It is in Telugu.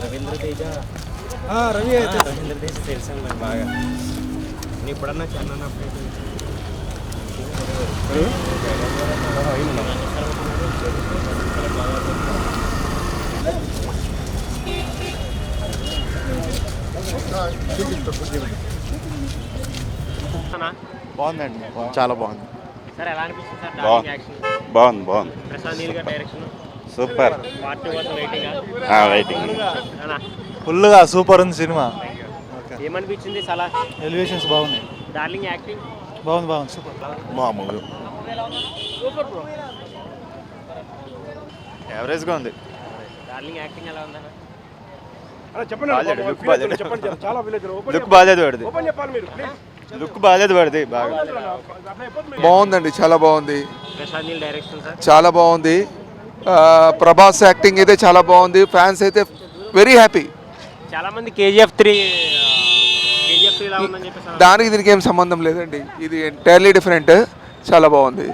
రవీంద్ర తేజ రవీంద్ర తేజ తెలుసు నాకు బాగా. నేను ఇప్పుడన్నా చెన్న బాగుందండి, చాలా బాగుంది. సార్ ఎలా అనిపిస్తుంది సార్ డార్లింగ్ యాక్షన్? బాగుంది బాగుంది, ప్రసాద్ నీల్ గారి డైరెక్షన్ సూపర్. పార్ట్ 2 కోసం వెయిటింగ్ రైటింగ్ అనా? ఫుల్గా సూపర్ ఉంది సినిమా. ఏమనిపించింది సలా? ఎలివేషన్స్ బాగున్నాయి. డార్లింగ్ యాక్టింగ్ బాగుంది సూపర్. మామూలు యావరేజ్గా ఉంది. డార్లింగ్ యాక్టింగ్ ఎలా ఉందన్న? లుక్ బాగాలేదు వాడిది, లుక్ బాగాలేదు వాడిది బాగా. బాగుందండి, చాలా బాగుంది. ప్రసాద్ నీల్ డైరెక్షన్ సార్ చాలా బాగుంది. ప్రభాస్ యాక్టింగ్ అయితే చాలా బాగుంది. ఫ్యాన్స్ అయితే వెరీ హ్యాపీ. చాలా మంది కేజీఎఫ్ 3 లా ఉందని చెప్పేసి దానికి దీనికి ఏం సంబంధం లేదండి. ఇది ఎంటైర్లీ డిఫరెంట్. చాలా బాగుంది.